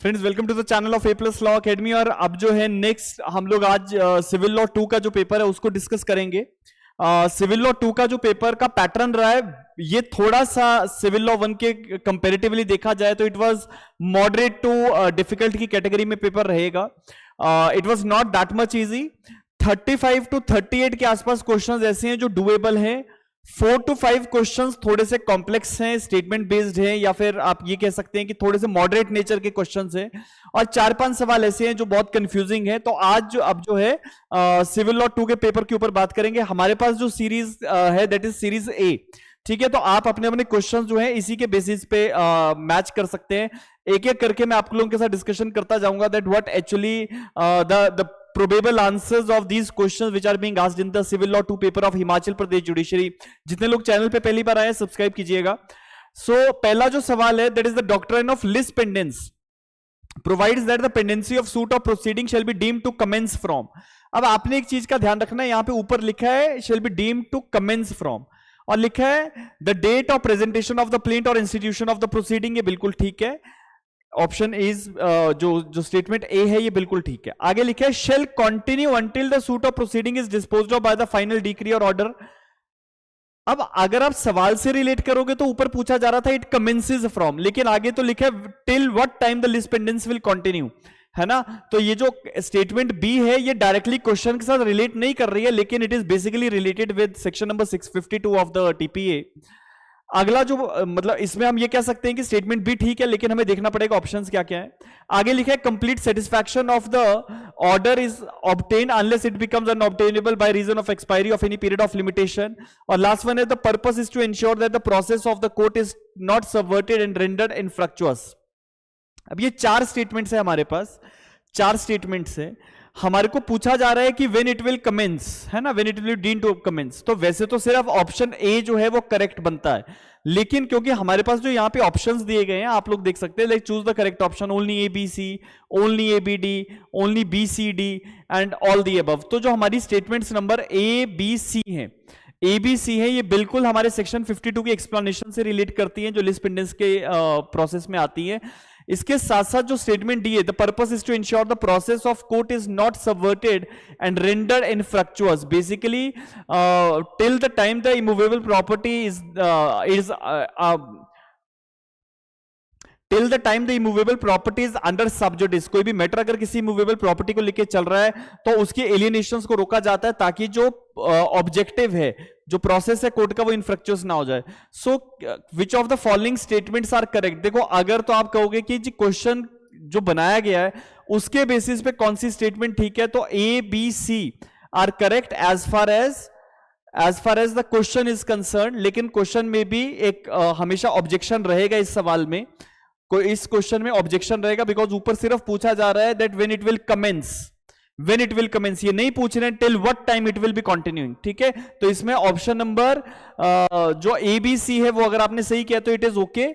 Friends, welcome to the channel of A plus law academy. और अब जो है नेक्स्ट हम लोग आज सिविल लॉ 2 का जो पेपर है उसको डिस्कस करेंगे। सिविल लॉ 2 का जो पेपर का पैटर्न रहा है, ये थोड़ा सा सिविल लॉ 1 के कंपैरेटिवली देखा जाए तो it was moderate to difficult की कैटेगरी में पेपर रहेगा। It was not that much easy. 35 to 38 के आसपास क्वेश्चंस ऐसे हैं जो डुएबल हैं। 4 to 5 क्वेश्चंस थोड़े से कॉम्प्लेक्स हैं, स्टेटमेंट बेस्ड हैं, या फिर आप ये कह सकते हैं कि थोड़े से मॉडरेट नेचर के क्वेश्चंस हैं। और 4-5 सवाल ऐसे हैं जो बहुत कंफ्यूजिंग है। तो आज अब जो है सिविल लॉ 2 के पेपर के ऊपर बात करेंगे। हमारे पास जो सीरीज है दैट इज सीरीज ए। ठीक है, तो आप अपने अपने क्वेश्चंस जो है इसी के बेसिस पे मैच कर सकते हैं। एक एक करके मैं आप लोगों के साथ डिस्कशन करता जाऊंगा that what actually the probable answers of these questions which are being asked in the civil law 2 paper of Himachal Pradesh Judiciary। जितने लोग चैनल पे पहली बार आए सब्सक्राइब कीजिएगा। पहला जो सवाल है that is the doctrine of lis pendens provides that the pendency of suit or proceeding shall be deemed to commence from। अब आपने एक चीज का ध्यान रखना है, यहां पे ऊपर लिखा है shall be deemed to commence from और लिखा है the date of presentation of the plaint or institution of the proceeding। ये बिल्कुल ठीक है। ऑप्शन इज जो स्टेटमेंट ए है ये बिल्कुल ठीक है। आगे लिखा है shall continue until the suit of proceeding is disposed of by the final decree और ऑर्डर। अब अगर आप सवाल से रिलेट करोगे तो ऊपर पूछा जा रहा था इट कमेंसेस फ्रॉम, लेकिन आगे तो लिखा है till what time the lis pendens will continue, है ना। तो ये जो स्टेटमेंट बी है ये डायरेक्टली क्वेश्चन के साथ रिलेट नहीं कर रही है, लेकिन it is basically related with section number 652 of the TPA. अगला जो मतलब इसमें हम ये कह सकते हैं कि स्टेटमेंट भी ठीक है, लेकिन हमें देखना पड़ेगा ऑप्शंस क्या क्या है। आगे लिखा है complete satisfaction of the order is obtain unless it becomes unobtainable by reason of expiry of any period of limitation. और लास्ट वन है the purpose is to ensure that the process of the court is not subverted and rendered infructuous. अब ये 4 statements है हमारे पास, 4 statements है। हमारे को पूछा जा रहा है कि व्हेन इट विल कमेंस, है ना, when it will deem to commence. तो वैसे तो सिर्फ ऑप्शन ए जो है वो करेक्ट बनता है, लेकिन क्योंकि हमारे पास जो यहाँ पे ऑप्शंस दिए गए हैं आप लोग देख सकते हैं, like choose the correct option, only A B C, only A B D, only B C D and all the above. तो जो हमारी statements number A B C है, ए बी सी है, ये बिल्कुल हमारे सेक्शन 52 की एक्सप्लेनेशन से रिलेट करती हैं जो लिस पेंडेंस के प्रोसेस में आती है। इसके साथ साथ जो स्टेटमेंट डी है the purpose is to insure the process of court is not subverted and rendered infructuous, basically till the time the immovable property is till the time the immovable property is under sub judice. कोई भी matter अगर किसी immovable property को लेके चल रहा है तो उसके एलियनेशंस को रोका जाता है ताकि जो ऑब्जेक्टिव है, जो प्रोसेस है कोर्ट का, वो इनफ्रक्चुअस ना हो जाए। So which of the following statements are correct. देखो अगर तो आप कहोगे कि जी क्वेश्चन जो बनाया गया है उसके बेसिस पे कौन सी स्टेटमेंट ठीक है, तो A B C are correct as far as the question is concern. लेकिन क्वेश्चन में भी एक हमेशा ऑब्जेक्शन रहेगा इस सवाल में, इस क्वेश्चन में ऑब्जेक्शन रहेगा, बिकॉज ऊपर सिर्फ पूछा जा रहा है that when it will commence, when it will commence, ये नहीं पूछ रहे हैं till what time it will be continuing. ठीक है, तो इसमें ऑप्शन नंबर जो ए बी सी है वो अगर आपने सही किया तो इट इज ओके,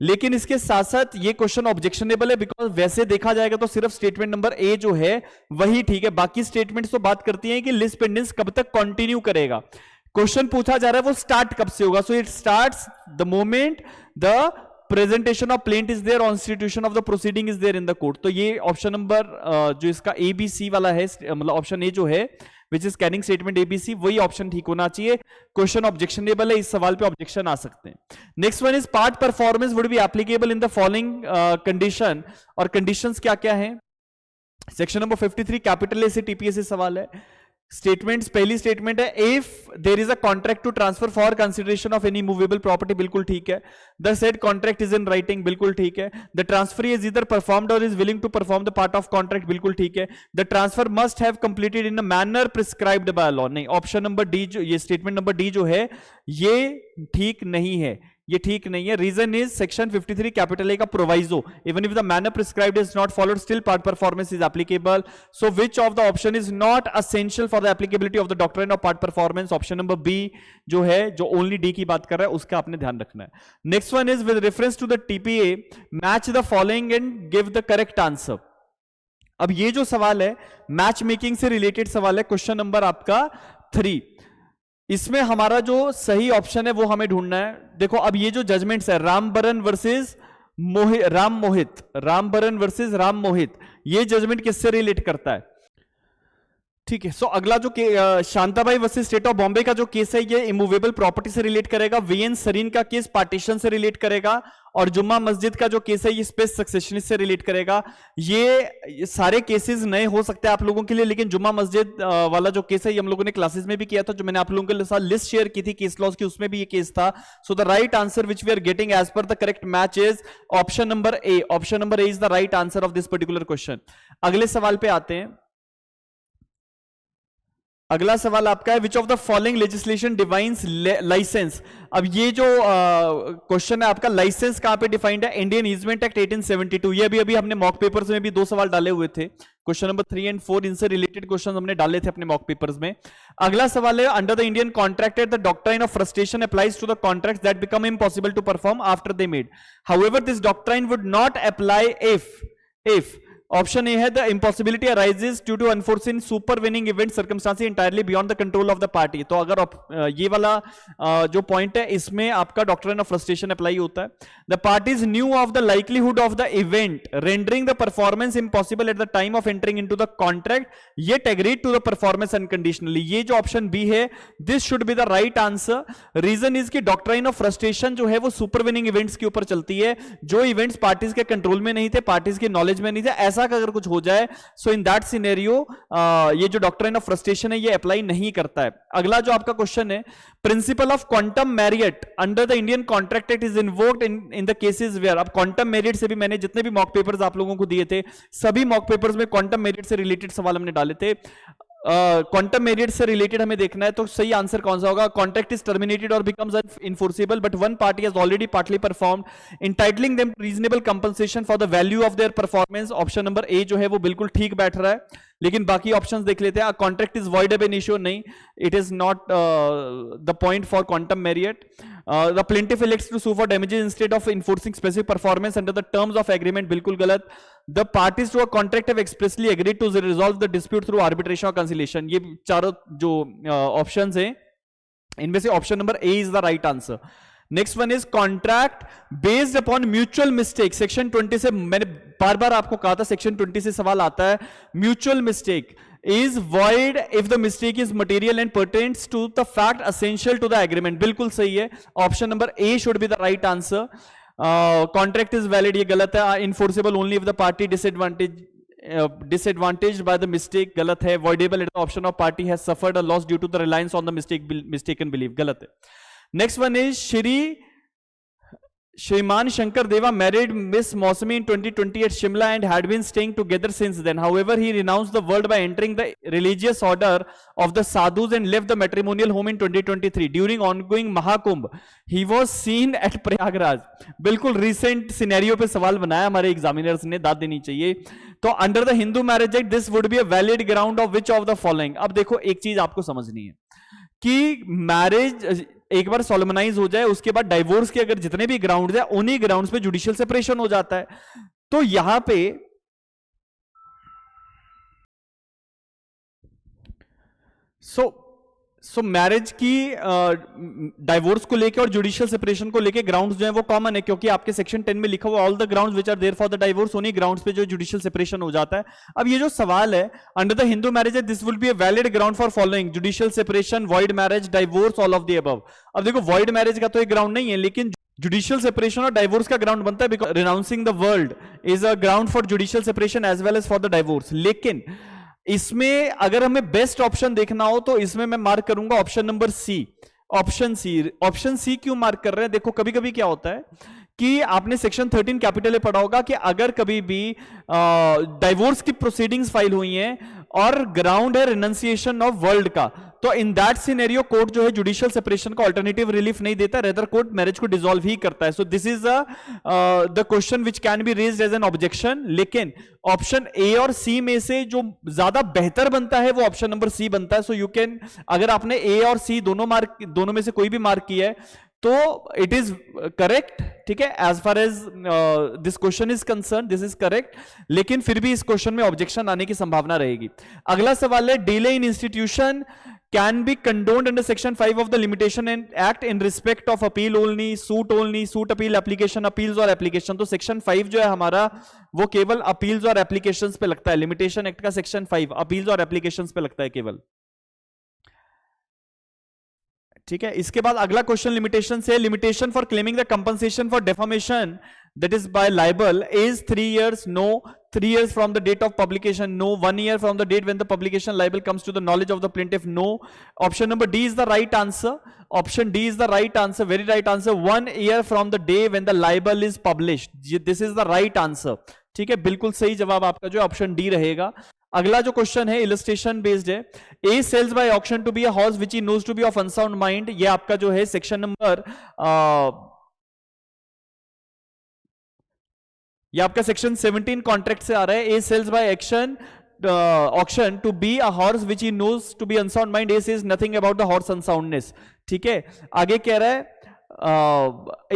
लेकिन इसके साथ साथ ये क्वेश्चन ऑब्जेक्शनेबल है, बिकॉज वैसे देखा जाएगा तो सिर्फ स्टेटमेंट नंबर ए जो है वही ठीक है। बाकी स्टेटमेंट्स तो बात करती हैं कि लिस पेंडेंस कब तक कंटिन्यू करेगा। क्वेश्चन पूछा जा रहा है वो स्टार्ट कब से होगा, so it starts the moment the presentation of plaint is there or institution of the proceeding is there in the court. तो ये ऑप्शन नंबर जो इसका ए बी सी वाला है, मतलब ऑप्शन ए जो है which is canning statement A B C, वही ऑप्शन ठीक होना चाहिए। क्वेश्चन ऑब्जेक्शनेबल है, इस सवाल पे ऑब्जेक्शन आ सकते हैं। Next one is part performance would be applicable in the following condition. और कंडीशंस क्या क्या है, सेक्शन नंबर 53 कैपिटल ए से टीपीएस से सवाल है। स्टेटमेंट्स, पहली स्टेटमेंट है if there is a contract to transfer for consideration of any movable property, बिल्कुल ठीक है। The said contract is in writing, बिल्कुल ठीक है। The transfer is either performed or is willing to perform the part of contract, बिल्कुल ठीक है। The transfer must have completed in a manner prescribed by law, नहीं। Option number D जो ये statement number D जो है ये ठीक नहीं है, ये ठीक नहीं है। Reason is section 53 capital A का proviso, even if the manner prescribed is not followed still part performance is applicable. So which of the option is not essential for the applicability of the doctrine of part performance. Option number B जो है, जो only D की बात कर रहा है, उसका आपने ध्यान रखना है। Next one is with reference to the TPA match the following and give the correct answer. अब ये जो सवाल है मैच मेकिंग से रिलेटेड सवाल है, क्वेश्चन नंबर आपका 3। इसमें हमारा जो सही ऑप्शन है वो हमें ढूंढना है। देखो अब ये जो जजमेंट्स है रामबरन वर्सेस राम बरन वर्सेस राम मोहित, ये जजमेंट किससे रिलेट करता है? ठीक है, सो अगला जो Shantabai versus state of Bombay का जो केस है ये इमूवेबल प्रॉपर्टी से रिलेट करेगा। वीएन सरीन का केस पार्टीशन से रिलेट करेगा, और जुम्मा मस्जिद का जो केस है ये स्पेस सक्सेशनिस्ट से रिलेट करेगा। ये सारे केसेस नए हो सकते हैं आप लोगों के लिए, लेकिन जुम्मा मस्जिद वाला जो केस है ये हम लोगों ने क्लासेस में भी किया था, जो मैंने आप लोगों के साथ लिस्ट शेयर की थी केस लॉज की, उसमें भी ये केस था। So the right answer which we are getting as per the correct match is option number A. Option number A is the right answer of this particular question. अगले सवाल पे आते हैं। अगला सवाल आपका है, which of the following legislation defines licence. अब ये जो क्वेश्चन है आपका, लाइसेंस कहां पे डिफाइंड है? Indian easement act 1872। ये अभी हमने मॉक पेपर्स में भी 2 सवाल डाले हुए थे, क्वेश्चन नंबर 3 और 4, इनसे रिलेटेड क्वेश्चन हमने डाले थे अपने मॉक पेपर्स में। अगला सवाल है, under the Indian contract the doctrine of frustration applies to the contracts that become impossible to perform after they made, however this doctrine would not apply if option A है the impossibility arises due to unforeseen supervening event circumstances entirely beyond the control of the party. तो अगर ये वाला जो point है इसमें आपका doctrine of frustration apply होता है। The parties knew of the likelihood of the event rendering the performance impossible at the time of entering into the contract, yet agreed to the performance unconditionally. ये जो option B है, this should be the right answer. Reason is कि doctrine of frustration जो है वो supervening events के ऊपर चलती है, जो इवेंट्स पार्टीज के कंट्रोल में नहीं थे, पार्टीज की नॉलेज में नहीं थे, ऐसा अगर कुछ हो जाए, सो इन दैट सिनेरियो ये जो डॉक्ट्राइन ऑफ फ्रस्ट्रेशन है ये अप्लाई नहीं करता है। अगला जो आपका क्वेश्चन है, principle of quantum meruit under the Indian Contract Act is invoked in the cases where. अब क्वांटम मैरियट से भी मैंने जितने भी मॉक पेपर्स आप लोगों को दिए थे, सभी मॉक पेपर्स में क्वांटम मैरियट से रिलेटेड सवाल हमने डाले थे। क्वांटम मेरिट से रिलेटेड हमें देखना है, तो सही आंसर कौन सा होगा? Contract is terminated or becomes enforceable but one party has already partly performed entitling them reasonable compensation for the value of their performance. Option number A जो है वो बिल्कुल ठीक बैठ रहा है, लेकिन बाकी ऑप्शंस देख लेते हैं। Contract is void ab initio, नहीं, it is not the point for quantum merit. The plaintiff elects to sue for damages instead of enforcing specific performance under the terms of agreement, बिल्कुल गलत। The parties to a contract have expressly agreed to resolve the dispute through arbitration or conciliation. ये चारों जो options हैं इनमें से option number A is the right answer. Next one is contract based upon mutual mistake. Section 20 से मैंने बार बार आपको कहा था, सेक्शन 20 से सवाल आता है। Mutual mistake is void if the mistake is material and pertains to the fact essential to the agreement, बिल्कुल सही है। Option number A should be the right answer। Contract is valid, ये गलत है। Enforceable only if the party disadvantaged by the mistake, गलत है। voidable at the option of party has suffered a loss due to the reliance on the mistaken belief, गलत है। Next one is श्रीमान शंकर देवा married Miss Mosami in 2020 at Shimla and had been staying together since then. However, he renounced the world by entering the religious order of the Sadhus and left the matrimonial home in 2023. During ongoing Mahakumbh, he was seen at Prayagraj. बिल्कुल recent scenario पे सवाल बनाया हमारे examiners ने, दाद देनी चाहिए। तो under the Hindu Marriage Act, this would be a valid ground of which of the following? अब देखो एक चीज आपको समझनी है कि मैरिज एक बार सोलमनाइज हो जाए, उसके बाद डाइवोर्स के अगर जितने भी ग्राउंड्स है, उन्हीं ग्राउंड्स पे जुडिशियल सेपरेशन हो जाता है। तो यहां पे सो मैरिज की डाइवोर्स को लेके और जुडिशियल सेपरेशन को लेके ग्राउंड्स जो है वो कॉमन है, क्योंकि आपके सेक्शन 10 में लिखा हुआ all the grounds which are there for the divorce, उन्हीं ग्राउंड्स पे जो जुडिशियल सेपरेशन हो जाता है। अब ये जो सवाल है, under the Hindu marriage this will be a valid ground for following: judicial separation, void marriage, divorce, all of the above. अब देखो वॉइड मैरिज का तो एक ग्राउंड नहीं है, लेकिन जुडिशियल सेपरेशन और डाइवोर्स का ग्राउंड बनता है, because renouncing the world is a ground for judicial separation as well as for the divorce. लेकिन इसमें अगर हमें बेस्ट ऑप्शन देखना हो तो इसमें मैं मार्क करूंगा option number C. Option C क्यों मार्क कर रहे हैं? देखो कभी कभी क्या होता है कि आपने सेक्शन 13 कैपिटल ए पढ़ा होगा कि अगर कभी भी डाइवोर्स की प्रोसीडिंग्स फाइल हुई हैं और ग्राउंड है रिनंसिएशन ऑफ वर्ल्ड का, तो इन दैट सिनेरियो कोर्ट जो है जुडिशियल सेपरेशन का अल्टरनेटिव रिलीफ नहीं देता, रेदर कोर्ट मैरिज को डिसॉल्व ही करता है। So this is the question which can be raised as an objection. लेकिन ऑप्शन ए और सी में से जो ज्यादा बेहतर बनता है वो ऑप्शन नंबर सी बनता है। सो यू कैन, अगर आपने ए और सी दोनों में से कोई भी मार्क किया है तो इट इज करेक्ट, ठीक है, as far as this question is concern, this is correct. लेकिन फिर भी इस क्वेश्चन में ऑब्जेक्शन आने की संभावना रहेगी। अगला सवाल है, delay in institution can be condoned under section 5 of the limitation and act in respect of appeal only, suit appeal, application, appeals और application. तो section 5 जो है हमारा वो केवल appeals और applications पे लगता है. limitation act का section 5 appeals और applications पे लगता है केवल. ठीक है. इसके बाद अगला क्वेश्चन लिमिटेशन से, limitation for claiming the compensation for defamation that is by libel is 3 years. No. 3 years from the date of publication. No. 1 year from the date when the publication libel comes to the knowledge of the plaintiff. No. Option number D is the right answer. Option D is the right answer. Very right answer. 1 year from the day when the libel is published. This is the right answer. ठीक है, बिल्कुल सही जवाब आपका जो option D रहेगा. अगला जो क्वेश्चन है इलस्ट्रेशन बेस्ड है. A sells by auction to B a horse which he knows to be of unsound mind. ये आपका जो है सेक्शन नंबर ये आपका सेक्शन 17 कॉन्ट्रैक्ट से आ रहा है. A sells by action auction to B a horse which he knows to be unsound mind. A says nothing about the horse unsoundness. ठीक है, आगे कह रहा है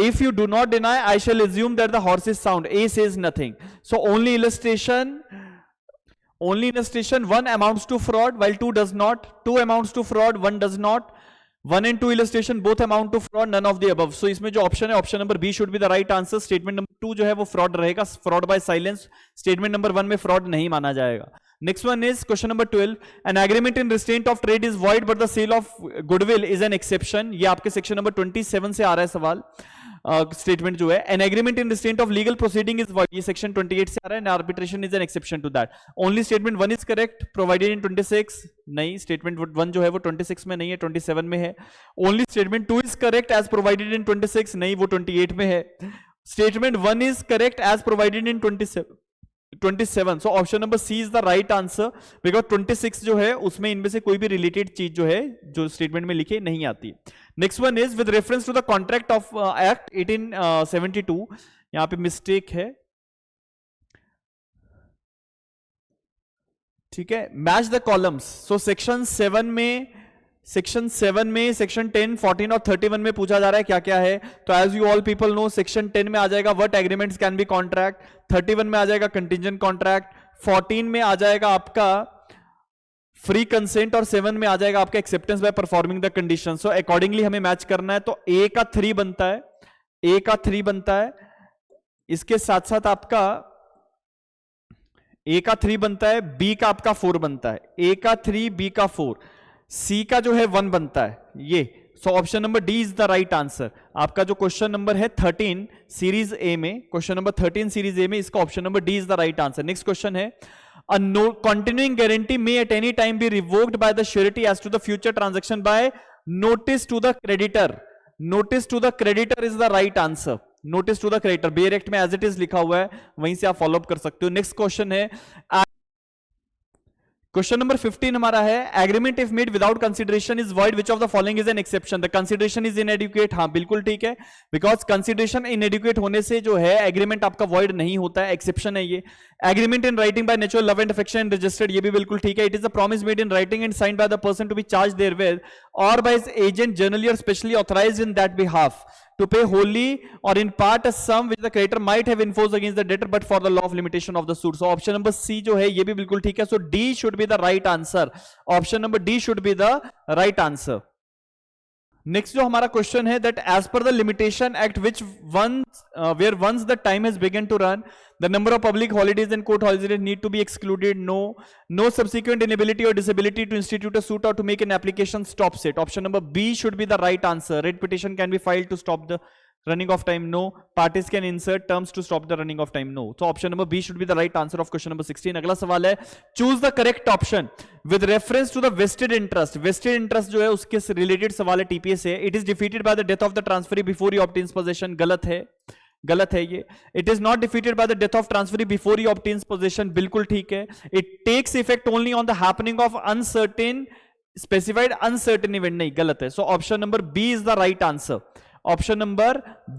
if you do not deny I shall assume that the horse is sound. A says nothing. So only illustration 1 amounts to fraud while 2 does not. 2 amounts to fraud, 1 does not. 1 and 2 illustration both amount to fraud, none of the above. So इसमें जो option है option number B should be the right answer. Statement number 2 जो है वो fraud रहेगा, fraud by silence. Statement number 1 में fraud नहीं माना जाएगा. Next one is question number 12. An agreement in restraint of trade is void but the sale of goodwill is an exception. ये आपके सेक्शन नंबर 27 से आ रहा है सवाल. स्टेटमेंट जो है an agreement in restraint of legal proceeding is void, ये सेक्शन 28 से आ रहा है. And arbitration is an exception to that. Only statement 1 is correct provided in 26. नहीं, स्टेटमेंट 1 जो है वो 26 में नहीं है, 27 में है. Only statement 2 is correct as provided in 26. नहीं, वो 28 में है. Statement 1 is correct as provided in 27. So option number C is the right answer because 26 जो है उसमें इनमें से कोई भी रिलेटेड चीज जो है जो स्टेटमेंट में लिखे नहीं आती. Next one is with reference to the contract of act 1872. यहां पे मिस्टेक है. ठीक है, match the columns. So section 7 में सेक्शन 10, 14 और 31 में पूछा जा रहा है क्या क्या है. तो as you all people know section 10 में आ जाएगा what agreements can be contract. 31 में आ जाएगा कंटिजेंट कॉन्ट्रैक्ट. 14 में आ जाएगा आपका फ्री कंसेंट और 7 में आ जाएगा आपका acceptance by performing the condition. So accordingly हमें मैच करना है. तो ए का 3 बनता है, ए का 3 बनता है. इसके साथ साथ आपका ए का 3 बनता है, बी का आपका 4 बनता है. ए का 3, बी का 4, सी का जो है 1 बनता है ये. सो option number D is the right answer. आपका जो क्वेश्चन नंबर है 13 सीरीज ए में, क्वेश्चन नंबर 13 सीरीज ए में, इसका option number D is the right answer. Next question है a no continuing guarantee may at any time be revoked by the surety as to the future transaction by notice to the creditor. Notice to the creditor is the right answer. Notice to the creditor bare act में as it is लिखा हुआ है, वहीं से आप follow up कर सकते हो. नेक्स्ट क्वेश्चन है क्वेश्चन नंबर 15 हमारा है agreement if made without consideration is void which of the following is an exception. The consideration is इनएडिक्वेट. हाँ बिल्कुल ठीक है, बिकॉज कंसीडरेशन इनएडिक्वेट होने से जो है एग्रीमेंट आपका वॉइड नहीं होता है, एक्सेप्शन है ये. Agreement in writing by natural love and affection registered, ये भी बिल्कुल ठीक है. It is a promise made in writing and signed by the person to be charged therewith or by his agent generally or specially authorised in that behalf to pay wholly or in part a sum which the creditor might have enforced against the debtor but for the law of limitation of the suit. So option number C जो है ये भी बिल्कुल ठीक है. So D should be the right answer. Option number D should be the right answer. Next जो हमारा question है that as per the limitation act which where once the time has begun to run the number of public holidays and court holidays need to be excluded. No subsequent inability or disability to institute a suit or to make an application stops it. Option number B should be the right answer. Writ petition can be filed to stop the running of time. No. Parties can insert terms to stop the running of time. No. So option number B should be the right answer of question number 16. अगला सवाल है choose the correct option with reference to the vested interest. Vested interest जो है उसके related सवाल है TPS से. It is defeated by the death of the transferee before he obtains possession. गलत है, गलत है ये. It is not defeated by the death of transferee before he obtains possession. बिल्कुल ठीक है. It takes effect only on the happening of uncertain specified uncertain event. नहीं, गलत है. So option number B is the right answer. Option number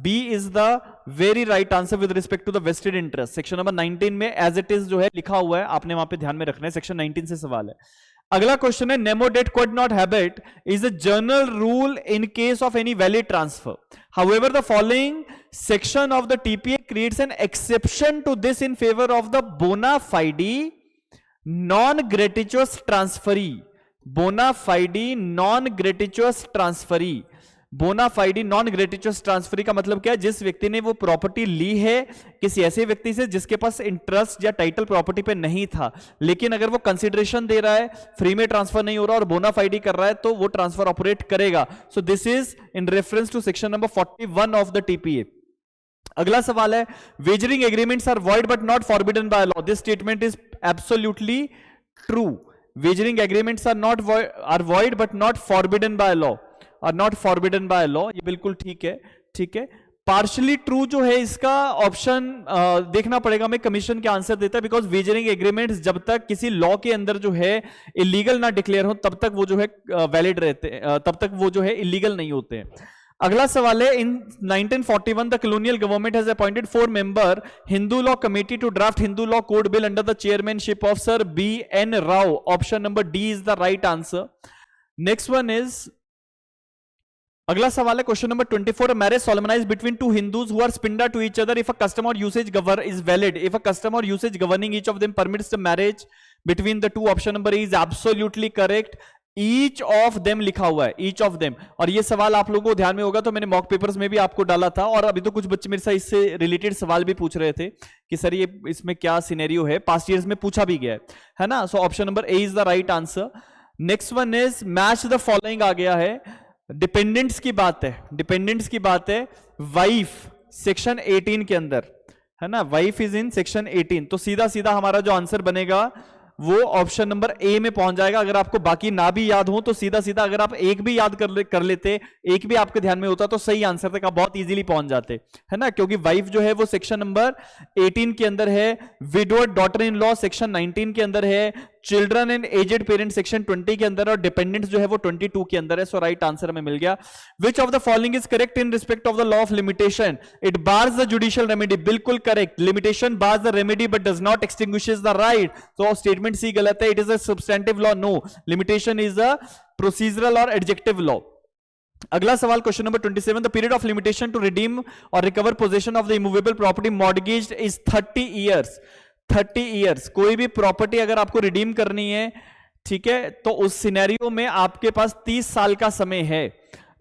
B is the very right answer with respect to the vested interest. Section number 19 में as it is जो है लिखा हुआ है, आपने वहां पे ध्यान में रखना है. सेक्शन 19 से सवाल है. अगला क्वेश्चन है nemo det quod not habet is a general rule in case of any valid transfer. However, the following section of the TPA creates an exception to this in favor of the bona fide non gratuitous transferee. Bona fide non gratuitous transferee. Bona fide non gratuitous transferee का मतलब क्या है? जिस व्यक्ति ने वो property ली है किसी ऐसे व्यक्ति से जिसके पास इंटरेस्ट या टाइटल प्रॉपर्टी पे नहीं था, लेकिन अगर वो कंसिडरेशन दे रहा है, फ्री में ट्रांसफर नहीं हो रहा और बोनाफाइडी कर रहा है, तो वो ट्रांसफर ऑपरेट करेगा। So this is in reference to section number 41 of the TPA. अगला सवाल है, wagering agreements are void but not forbidden by law. This statement is absolutely true. Wagering agreements are void but not forbidden by law, are not forbidden by law, ये बिल्कुल ठीक है। ठीक है, partially true जो है इसका ऑप्शन देखना पड़ेगा, मैं कमीशन के आंसर देता है, बिकॉज वेजरिंग एग्रीमेंट्स जब तक किसी लॉ के अंदर जो है इलीगल ना डिक्लेयर हो तब तक वो जो है वैलिड रहते हैं, तब तक वो जो है इलीगल नहीं होते हैं। अगला सवाल है, in 1941 the colonial government has appointed 4 member Hindu law committee to draft Hindu law code bill under the chairmanship of sir B.N. Rau. Option number D is the right answer. Next one is, अगला सवाल है question number 24, marriage solemnised between two Hindus who are sapinda to each other if a custom or usage is valid, if a custom or usage governing each of them permits the marriage between the two. Option number is absolutely correct, each of them लिखा हुआ है, each of them. और ये सवाल आप लोगों को ध्यान में होगा तो मैंने मॉक पेपर्स में भी आपको डाला था, और अभी तो कुछ बच्चे मेरे साथ इससे रिलेटेड सवाल भी पूछ रहे थे कि सर ये इसमें क्या सिनेरियो है, पास्ट ईयर्स में पूछा भी गया है ना। So option number A is the right answer. Next one is match the following आ गया है, डिपेंडेंट्स की बात है, डिपेंडेंट्स की बात है, वाइफ सेक्शन 18 के अंदर है ना, वाइफ इज इन सेक्शन 18, तो सीधा सीधा हमारा जो आंसर बनेगा वो ऑप्शन नंबर ए में पहुंच जाएगा। अगर आपको बाकी ना भी याद हो तो सीधा सीधा अगर आप एक भी याद कर लेते, एक भी आपके ध्यान में होता तो सही आंसर तक आप बहुत इजीली पहुंच जाते, है ना, क्योंकि वाइफ जो है वो सेक्शन नंबर 18 के अंदर है, widowed daughter in law section 19 के अंदर है, children and aged parent section 20 के अंदर, और डिपेंडेंट्स जो है वो 22 के अंदर है। सो राइट आंसर हमें मिल गया। Which of the following is correct in respect of the law of limitation? It bars the judicial remedy, बिल्कुल correct, limitation bars the remedy but does not extinguishes the right. तो statement C गलत है, it is a substantive law, no, limitation is a procedural or adjective law. अगला सवाल question number 27, the period of limitation to redeem or recover possession of the immovable property मॉर्गेज्ड is 30 years. 30 years, कोई भी property अगर आपको redeem करनी है, ठीक है, तो उस सिनेरियो में आपके पास 30 साल का समय है।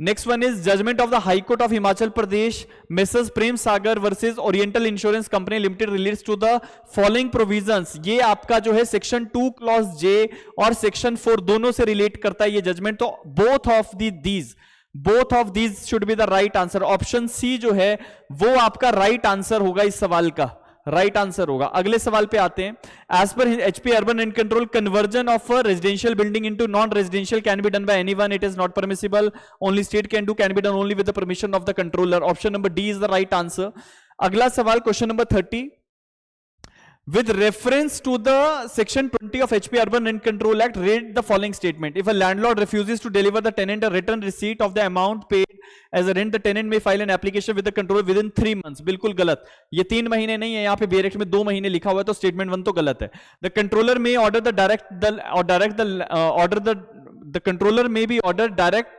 Next one is judgment of the High Court of Himachal Pradesh Mrs Prem Sagar versus Oriental Insurance Company Limited relates to the following provisions. ये आपका जो है सेक्शन 2 क्लॉज जे और सेक्शन 4 दोनों से रिलेट करता है ये जजमेंट, तो both of these should be the right answer. Option C जो है वो आपका राइट आंसर होगा, इस सवाल का राइट आंसर होगा। अगले सवाल पे आते हैं, as per HP urban rent control conversion of residential building into non residential can be done by anyone, it is not permissible, only state can do, can be done only with the permission of the controller. Option number D is the right answer. अगला सवाल question number 30, with reference to the section 20 of HP Urban Rent Control Act, read the following statement. If a landlord refuses to deliver the tenant a written receipt of the amount paid as a rent, the tenant may file an application with the controller within 3 months. बिल्कुल गलत, ये 3 महीने नहीं है, यहाँ पे बेरेक्ट में 2 महीने लिखा हुआ है, तो स्टेटमेंट 1 तो गलत है। The controller may order the controller may be ordered direct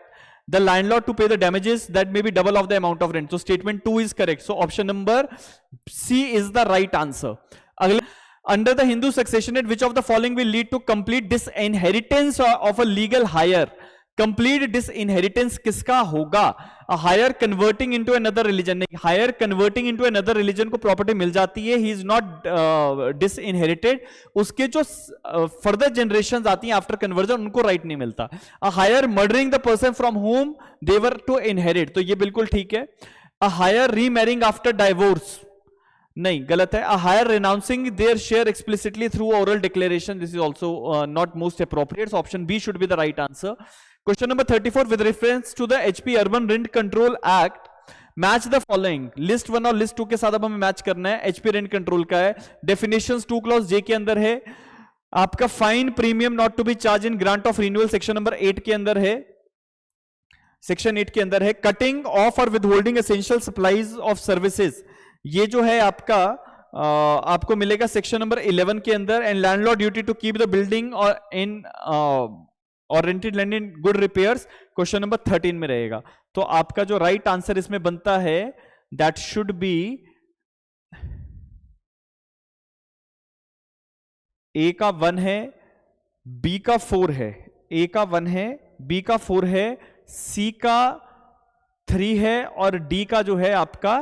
the landlord to pay the damages that may be double of the amount of rent. So statement 2 is correct. So option number C is the right answer. अगले, under the Hindu succession act, which of the following will lead to complete disinheritance of a legal hire? Complete disinheritance किसका होगा? A hire converting into another religion, नहीं, hire converting into another religion को property मिल जाती है, he is not disinherited, उसके जो further generations आती हैं after conversion उनको right नहीं मिलता। A hire murdering the person from whom they were to inherit, तो ये बिल्कुल ठीक है। A hire remarrying after divorce, नहीं, गलत है। A hire renouncing their share explicitly through oral declaration, this is also not most appropriate, so option B should be the right answer. Question number 34, with reference to the HP Urban Rent Control Act, match the following. List 1 और list 2 के साथ अब हमें match करना है, HP rent control का है। Definitions 2 clause जे के अंदर है, आपका fine premium not to be charge in grant of renewal section number 8 के अंदर है, सेक्शन 8 के अंदर है। कटिंग ऑफ और withholding essential supplies of services, ये जो है आपका आपको मिलेगा सेक्शन नंबर 11 के अंदर। And landlord duty to keep the building और इन और rented land in good repairs, question number 13 में रहेगा। तो आपका जो राइट आंसर इसमें बनता है दैट शुड बी ए का 1 है, बी का 4 है, ए का 1 है, बी का 4 है, सी का 3 है और डी का जो है आपका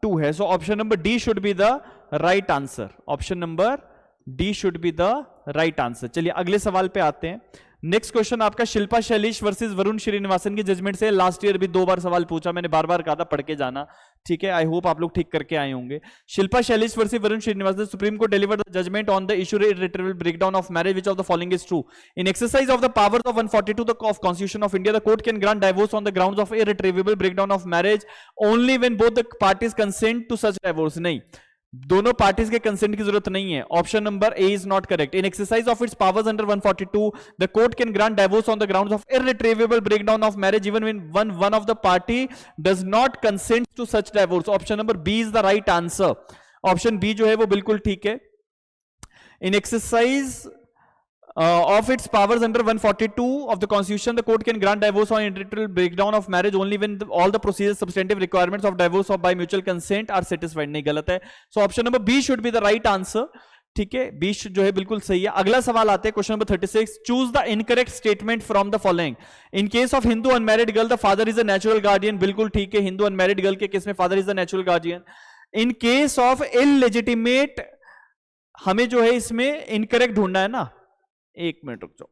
2 है. सो option number D should be the right answer. Option number D should be the right answer. चलिए अगले सवाल पे आते हैं. नेक्स्ट क्वेश्चन आपका शिल्पा शैलेश वर्सेस वरुण श्रीनिवासन की जजमेंट से. लास्ट ईयर भी 2 बार सवाल पूछा मैंने, बार बार कहा था पढ़ के जाना, ठीक है. आई होप आप लोग ठीक करके आए होंगे. Shilpa Sailesh versus Varun Srinivasan. Supreme Court delivered the judgment on the issue irretrievable breakdown of marriage. Which of the following is true? In exercise of the powers of 142 of constitution of India, the court can grant divorce on the grounds of irretrievable breakdown of marriage only when both the parties consent to such divorce. नहीं, दोनों parties के consent की जरूरत नहीं है. Option number A is not correct. In exercise of its powers under 142 the court can grant divorce on the grounds of irretrievable breakdown of marriage even when one of the party does not consent to such divorce. Option number B is the right answer. Option B जो है वो बिल्कुल ठीक है. In exercise of its powers under 142 of the constitution, the court can grant divorce on irretrievable breakdown of marriage only when all the procedures substantive requirements of divorce by mutual consent are satisfied. नहीं, गलत है. So option number B should be the right answer. ठीक है, B जो है बिल्कुल सही है. अगला सवाल आते हैं question number 36. Choose the incorrect statement from the following. In case of Hindu unmarried girl the father is a natural guardian. बिल्कुल ठीक है, हिंदू अनमैरिड गर्ल के केस में father is the natural guardian. In case of illegitimate, हमें जो है इसमें incorrect ढूंढना है ना. एक मिनट रुक जाओ.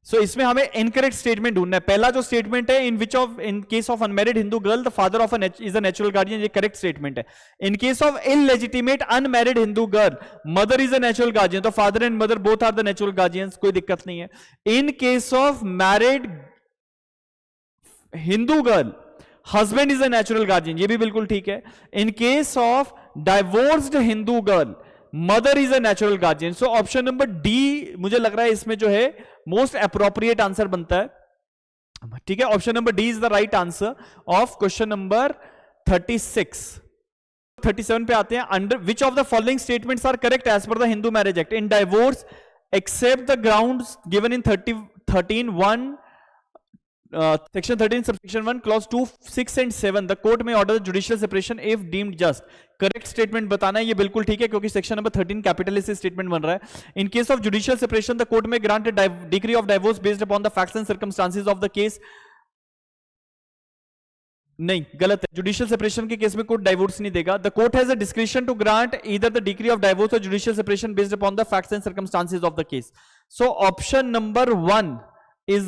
सो इसमें हमें इनकरेक्ट स्टेटमेंट ढूंढना है. पहला जो स्टेटमेंट है, in case of unmarried Hindu girl the father of is a natural guardian, ये करेक्ट स्टेटमेंट है. In case of illegitimate unmarried Hindu girl mother is a natural guardian, तो father and mother both are the natural guardians, कोई दिक्कत नहीं है. In case of married Hindu girl husband is a natural guardian, ये भी बिल्कुल ठीक है. In case of divorced Hindu girl mother is a natural guardian. So option number D मुझे लग रहा है इसमें जो है मोस्ट अप्रोप्रिएट आंसर बनता है. ठीक है, option number D is the right answer of question number 36. 37 पे आते हैं. Under which of the following statements are correct as per the Hindu Marriage Act. In divorce except the grounds given in 13(1) section 13 subsection 1 clause 2 6 and 7 the court may order the judicial separation if deemed just. Correct statement बताना है, ये बिल्कुल ठीक है क्योंकि section number 13 capital से statement बन रहा है. In case of judicial separation the court may grant decree of divorce based upon the facts and circumstances of the case. नहीं, गलत है. जुडिशियल सेपरेशन के केस में कोर्ट डाइवोर्स नहीं देगा. The court has a discretion to grant either the decree of divorce or judicial separation based upon the facts and circumstances of the case. So option number 1 is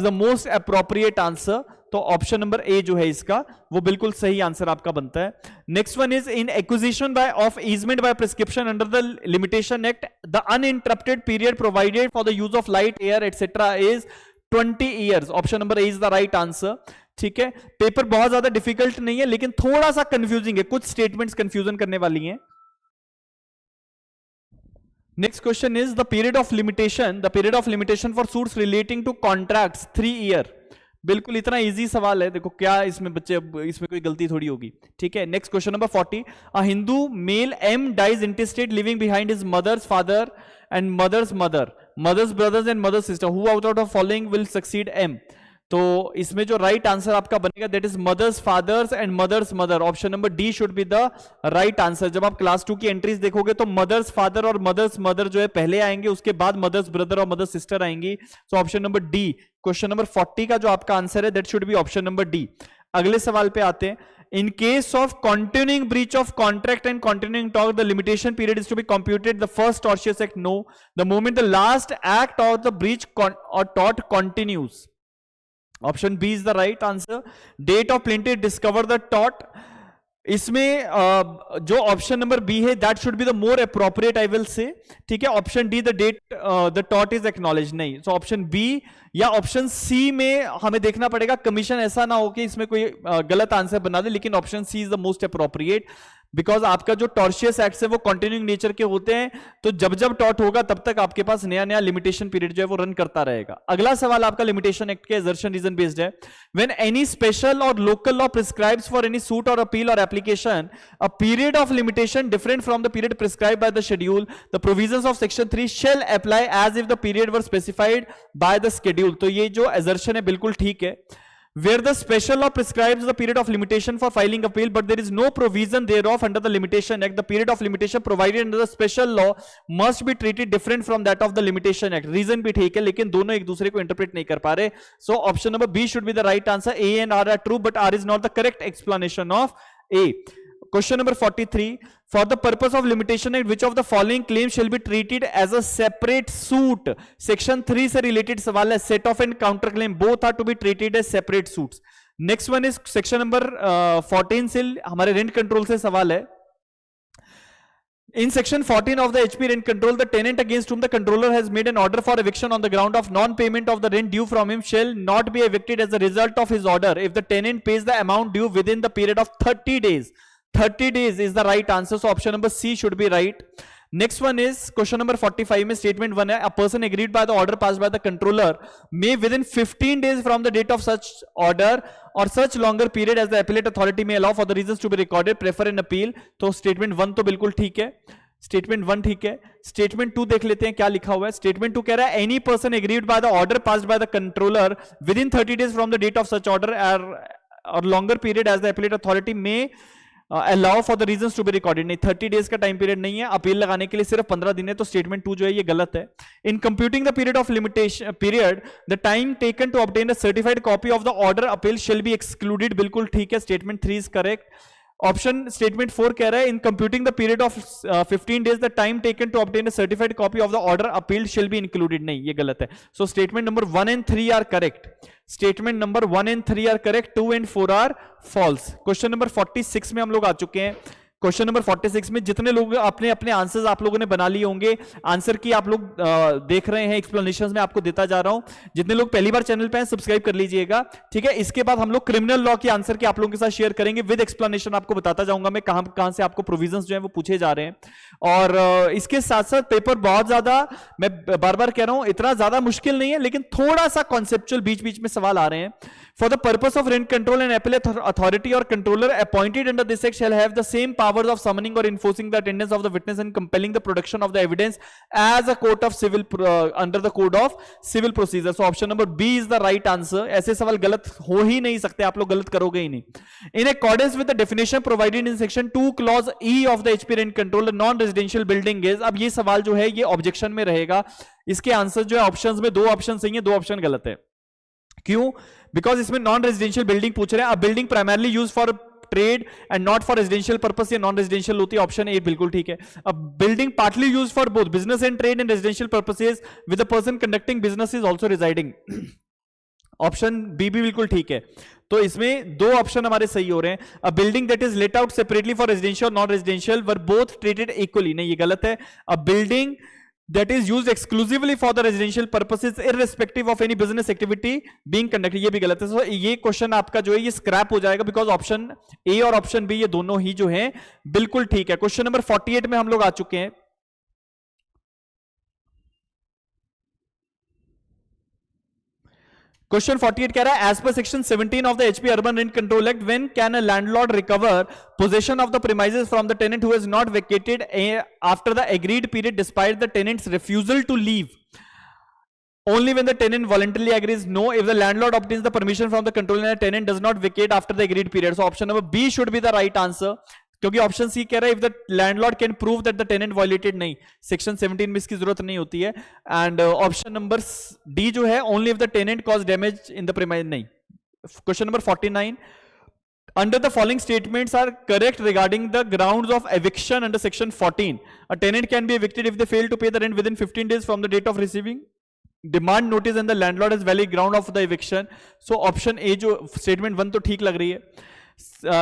the most appropriate answer. तो option number A जो है इसका वो बिल्कुल सही answer आपका बनता है. Next one is in acquisition by of easement by prescription under the limitation act the uninterrupted period provided for the use of light air etcetera is 20 years. Option number A is the right answer. ठीक है, paper बहुत ज्यादा difficult नहीं है लेकिन थोड़ा सा confusing है, कुछ स्टेटमेंट्स कंफ्यूजन करने वाली हैं. Next question is the period of limitation for suits relating to contracts 3 year. बिल्कुल इतना इजी सवाल है. देखो क्या इसमें बच्चे, इसमें कोई गलती थोड़ी होगी. ठीक है, next question number 40. A Hindu male M dies intestate leaving behind his mother's father and mother's mother, mother's brothers and mother's sister. Who out of the following will succeed M? तो इसमें जो राइट आंसर आपका बनेगा that is mother's father's and mother's mother. Option number D should be the right answer. जब आप class 2 की entries देखोगे तो मदर्स फादर और मदर्स मदर जो है पहले आएंगे, उसके बाद मदर्स ब्रदर और मदर्स सिस्टर आएंगी. So option number D, question number 40 का जो आपका आंसर है that should be option number D. अगले सवाल पे आते हैं. In case of continuing breach of contract and continuing tort, the limitation period is to be computed the first tortious act. No, the moment the last act of the breach or tort continues. Option B is the right answer. Date of plaintiff discover the tort. इसमें जो option number B है that should be the more appropriate I will say. ठीक है, option D the date the टॉट is acknowledge नहीं. So option B या option C में हमें देखना पड़ेगा. कमीशन ऐसा ना हो कि इसमें कोई गलत आंसर बना दे, लेकिन option C is the most appropriate because आपका जो टॉर्शियस एक्ट है वो कंटिन्यूइंग नेचर के होते हैं. तो जब जब टॉट होगा तब तक आपके पास नया नया लिमिटेशन पीरियड जो है वो रन करता रहेगा. अगला सवाल आपका लिमिटेशन एक्ट के असर्शन रीजन बेस्ड है. व्हेन एनी स्पेशल और local law prescribes for any suit और अपील और application a period of limitation different from the period prescribed by the schedule, the provisions of section 3 shall apply as if the period were specified by the schedule. तो ये जो assertion है बिल्कुल ठीक है. where the special law prescribes the period of limitation for filing appeal, but there is no provision thereof under the Limitation Act. The period of limitation provided under the special law must be treated different from that of the Limitation Act. Reason भी ठीक है, लेकिन दोनों एक दूसरे को interpret नहीं कर पा रहे. So option number B should be the right answer. A and R are true, but R is not the correct explanation of A. Question number 43. For the purpose of Limitation Act, which of the following claims shall be treated as a separate suit? Section 3 से related सवाल है. Set off and counter claim both are to be treated as separate suits. Next one is section number 14 से हमारे rent control से सवाल है. In section 14 of the HP rent control, the tenant against whom the controller has made an order for eviction on the ground of non-payment of the rent due from him shall not be evicted as a result of his order if the tenant pays the amount due within the period of 30 days. 30 days is the right answer. So option number C should be right. Next one is question number 45 में statement 1 है. A person agreed by the order passed by the controller may within 15 days from the date of such order or such longer period as the appellate authority may allow for the reasons to be recorded prefer an appeal. तो statement 1 तो बिल्कुल ठीक है. Statement 1 ठीक है. Statement 2 देख लेते हैं क्या लिखा हुआ है. स्टेटमेंट 2 कह रहा है any person aggrieved by the order passed by the controller within 30 days from the date of such order or longer period as the appellate authority may allow for the reasons to be recorded. नहीं, 30 days का time period नहीं है, appeal लगाने के लिए सिर्फ 15 दिन है. तो स्टेटमेंट 2 जो है ये गलत है. In computing the period of limitation period the time taken to obtain a certified copy of the order appeal shall be excluded. बिल्कुल ठीक है. Statement 3 is correct. Option statement 4 कह रहा है in computing the period of 15 days the time taken to obtain a certified copy of the order appeal shall be included. नहीं, ये गलत है. So statement number 1 and 3 are correct. Statement number 1 and 3 are correct. 2 and 4 are false. Question number 46 में हम लोग आ चुके हैं. Question number 46 में जितने लोग अपने अपने आंसर्स आप लोगों ने बना लिए होंगे, आंसर की आप लोग देख रहे हैं, एक्सप्लेनेशंस में आपको देता जा रहा हूं. जितने लोग पहली बार चैनल पे हैं सब्सक्राइब कर लीजिएगा, ठीक है. इसके बाद हम लोग क्रिमिनल लॉ के आंसर की आप लोगों के साथ शेयर करेंगे विद एक्सप्लेनेशन. आपको बताता जाऊंगा मैं कहां से आपको प्रोविजंस जो है वो पूछे जा रहे हैं. और इसके साथ साथ पेपर बहुत ज्यादा, मैं बार बार कह रहा हूं, इतना ज्यादा मुश्किल नहीं है, लेकिन थोड़ा सा कॉन्सेप्चुअल बीच बीच में सवाल आ रहे हैं. For the purpose of rent control, an appellate authority or controller appointed under this act shall have the same powers of summoning or enforcing the attendance of the witness and compelling the production of the evidence as a court of civil under the code of civil procedure. So option number B is the right answer. ऐसे सवाल गलत हो ही नहीं सकते, आप लोग गलत करोगे ही नहीं. In accordance with the definition provided in section 2 clause E of the HP rent control, a non-residential building is. अब ये सवाल जो है ये ऑब्जेक्शन में रहेगा. इसके आंसर जो है ऑप्शंस में 2 ऑप्शन सही है, 2 ऑप्शन गलत है. क्यों? बिकॉज इसमें नॉन रेजिडेंशियल बिल्डिंग पूछ रहे हैं. अब building primarily use for trade and not for residential purpose, ये नॉन रेजिडेंशियल होती है. ऑप्शन ए बिल्कुल ठीक है. अब building partly use for both business and trade and residential purposes with a person conducting business is also residing. Option B भी बिल्कुल ठीक है. तो इसमें 2 ऑप्शन हमारे सही हो रहे हैं. A building that is let out separately for residential non residential were both treated equally. नहीं, ये गलत है. A building that is used exclusively for the residential purposes irrespective of any business activity being conducted, ये भी गलत है. So ये question आपका जो है ये स्क्रैप हो जाएगा बिकॉज ऑप्शन ए और ऑप्शन बी ये दोनों ही जो हैं बिल्कुल ठीक है. क्वेश्चन नंबर 48 में हम लोग आ चुके हैं. क्वेश्चन 48 कह रहा है as per section 17 of the HP urban rent control act when can a landlord recover possession of the premises from the tenant who has not vacated after the agreed period despite the tenant's refusal to leave. Only when the tenant voluntarily agrees. No, if the landlord obtains the permission from the controller and the tenant does not vacate after the agreed period. So option number B should be the right answer. क्योंकि option C कह रहा है if the landlord can prove that the tenant violated. नहीं, section 17 में इसकी जरूरत नहीं होती है. एंड ऑप्शन नंबर डी जो है only if the tenant cause damage in the premise. नहीं. Question number 49 under the following statements are correct regarding the grounds of eviction under section 14. A tenant can be evicted if they fail to pay the rent within 15 days from the date of receiving demand notice and the landlord has valid ground of the eviction. So option A जो statement 1 तो ठीक लग रही है.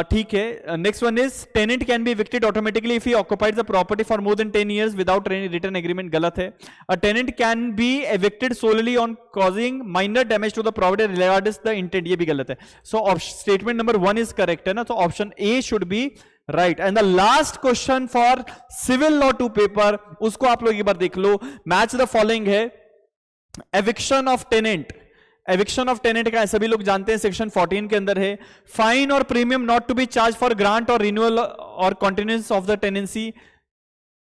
ठीक है. Next one is tenant can be evicted automatically if he occupies the property for more than 10 years without any written agreement. गलत है. A tenant can be evicted solely on causing minor damage to the property regardless the intent. ये भी गलत है. So statement number 1 is correct है ना. तो option A should be right. And the last question for civil law 2 paper, उसको आप लोग एक बार देख लो. Match the following है. eviction of tenant. Eviction of tenant का सभी लोग जानते हैं सेक्शन 14 के अंदर है. फाइन और premium not to be charge for grant और रिन्यूअल और कॉन्टिन्यूएंस ऑफ द टेनेंसी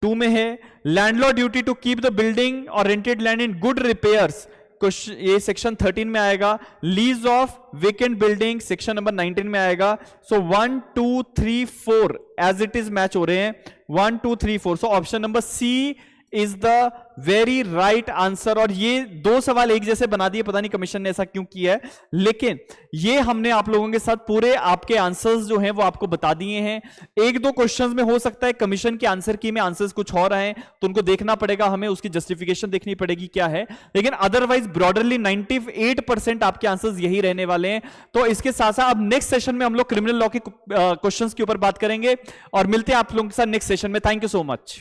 2 में है. Landlord duty to keep the building और rented land in good repairs question ये सेक्शन 13 में आएगा। Lease of vacant building section number 19 में आएगा। So 1 2 3 4 as it is match हो रहे हैं, 1 2 3 4। So option number C is the very right answer. और ये दो सवाल एक जैसे बना दिए, पता नहीं कमीशन ने ऐसा क्यों किया है, लेकिन ये हमने आप लोगों के साथ पूरे आपके आंसर्स जो हैं वो आपको बता दिए हैं। एक दो क्वेश्चंस में हो सकता है कमीशन के आंसर की में आंसर्स कुछ और आए, तो उनको देखना पड़ेगा, हमें उसकी जस्टिफिकेशन देखनी पड़ेगी क्या है, लेकिन अदरवाइज ब्रॉडरली 98% आपके आंसर्स यही रहने वाले हैं। तो इसके साथ साथ अब नेक्स्ट सेशन में हम लोग क्रिमिनल लॉ के क्वेश्चंस के ऊपर बात करेंगे और मिलते हैं आप लोगों के साथ नेक्स्ट सेशन में। Thank you so much.